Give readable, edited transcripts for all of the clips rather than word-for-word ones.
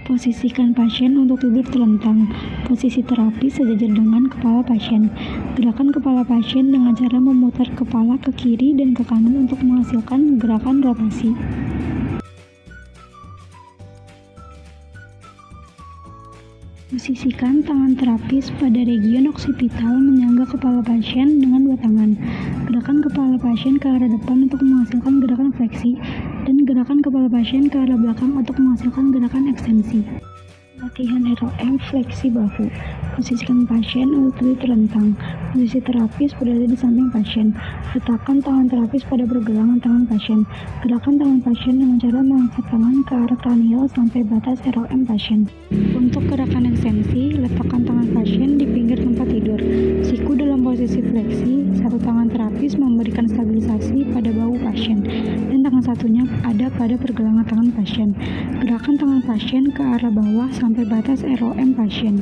Posisikan pasien untuk tidur telentang. Posisi terapis sejajar dengan kepala pasien. Gerakan kepala pasien dengan cara memutar kepala ke kiri dan ke kanan untuk menghasilkan gerakan rotasi. Posisikan tangan terapis pada region oksipital menyangga kepala pasien dengan dua tangan. Gerakan kepala pasien ke arah depan untuk menghasilkan gerakan fleksi, dan gerakan kepala pasien ke arah belakang untuk menghasilkan gerakan ekstensi. Latihan ROM fleksi bahu. Posisikan pasien untuk tidur terlentang. Posisi terapis berada di samping pasien. Letakkan tangan terapis pada pergelangan tangan pasien. Gerakan tangan pasien dengan cara mengangkat tangan ke arah kranial sampai batas ROM pasien. Untuk gerakan ekstensi, letakkan tangan pasien di pinggir tempat tidur. Siku dalam posisi fleksi, satu tangan terapis memberikan stabilisasi pada bahu pasien, dan tangan satunya ada pada pergelangan tangan pasien. Gerakan tangan pasien ke arah bawah sampai batas ROM pasien.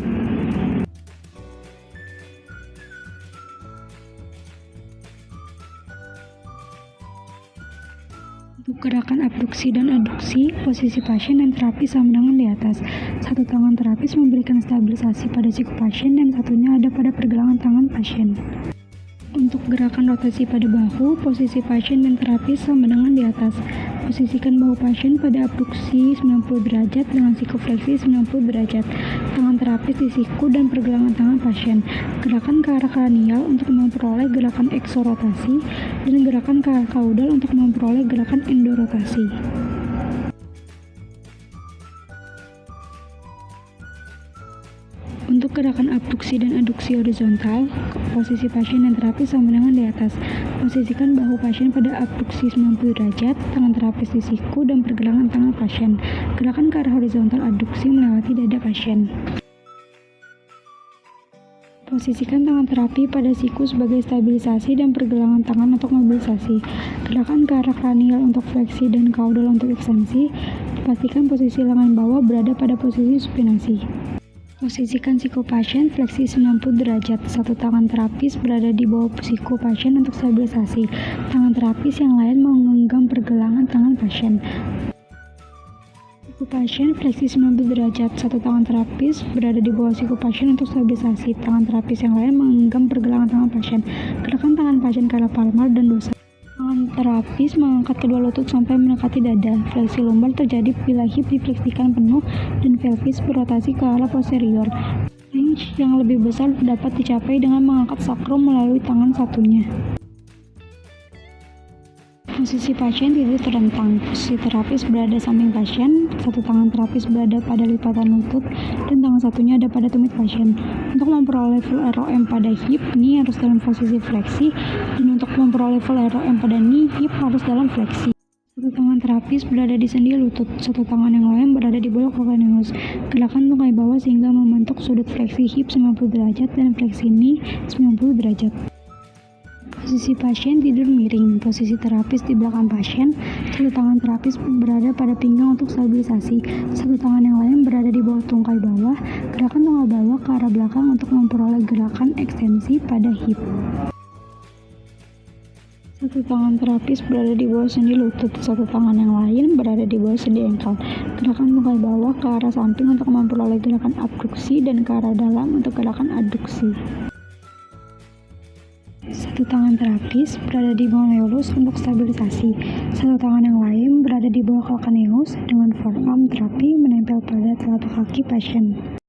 Untuk gerakan abduksi dan aduksi, posisi pasien dan terapis sama dengan di atas. Satu tangan terapis memberikan stabilisasi pada siku pasien dan satunya ada pada pergelangan tangan pasien. Untuk gerakan rotasi pada bahu, posisi pasien dan terapis sama dengan di atas. Posisikan bahu pasien pada abduksi 90 derajat dengan siku fleksi 90 derajat. Tangan terapis di siku dan pergelangan tangan pasien. Gerakan ke arah kranial untuk memperoleh gerakan eksorotasi, dan gerakan ke arah kaudal untuk memperoleh gerakan endorotasi. Untuk gerakan abduksi dan aduksi horizontal, posisi pasien dan terapis sama dengan di atas. Posisikan bahu pasien pada abduksi 90 derajat, tangan terapis di siku dan pergelangan tangan pasien. Gerakan ke arah horizontal aduksi melewati dada pasien. Posisikan tangan terapi pada siku sebagai stabilisasi dan pergelangan tangan untuk mobilisasi. Gerakan ke arah kranial untuk fleksi dan kaudal untuk ekstensi. Pastikan posisi lengan bawah berada pada posisi supinasi. Posisikan siku pasien fleksi 90 derajat. Satu tangan terapis berada di bawah siku pasien untuk stabilisasi. Tangan terapis yang lain menggenggam pergelangan tangan pasien. Siku pasien fleksi 90 derajat. Satu tangan terapis berada di bawah siku pasien untuk stabilisasi. Tangan terapis yang lain menggenggam pergelangan tangan pasien. Gerakan tangan pasien ke arah palmar dan dorsal. Tangan terapis mengangkat kedua lutut sampai mendekati dada. Fleksi lumbar terjadi bila hip difleksikan penuh dan pelvis berotasi ke arah posterior. Range yang lebih besar dapat dicapai dengan mengangkat sakrum melalui tangan satunya. Posisi pasien tidur terlentang. Posisi terapis berada samping pasien. Satu tangan terapis berada pada lipatan lutut dan tangan satunya ada pada tumit pasien. Untuk memperoleh full ROM pada hip, knee harus dalam posisi fleksi, dan untuk memperoleh full ROM pada knee, hip harus dalam fleksi. Satu tangan terapis berada di sendi lutut, satu tangan yang lain berada di bawah kalkaneus. Gerakan tungkai bawah sehingga membentuk sudut fleksi hip 90 derajat dan fleksi knee 90 derajat. Posisi pasien tidur miring. Posisi terapis di belakang pasien. Satu tangan terapis berada pada pinggang untuk stabilisasi. Satu tangan yang lain berada di bawah tungkai bawah. Gerakan tungkai bawah ke arah belakang untuk memperoleh gerakan ekstensi pada hip. Satu tangan terapis berada di bawah sendi lutut. Satu tangan yang lain berada di bawah sendi engkel. Gerakan tungkai bawah ke arah samping untuk memperoleh gerakan abduksi dan ke arah dalam untuk gerakan aduksi. Satu tangan terapis berada di bawah malleolus untuk stabilisasi. Satu tangan yang lain berada di bawah kalkaneus dengan forearm terapi menempel pada telapak kaki pasien.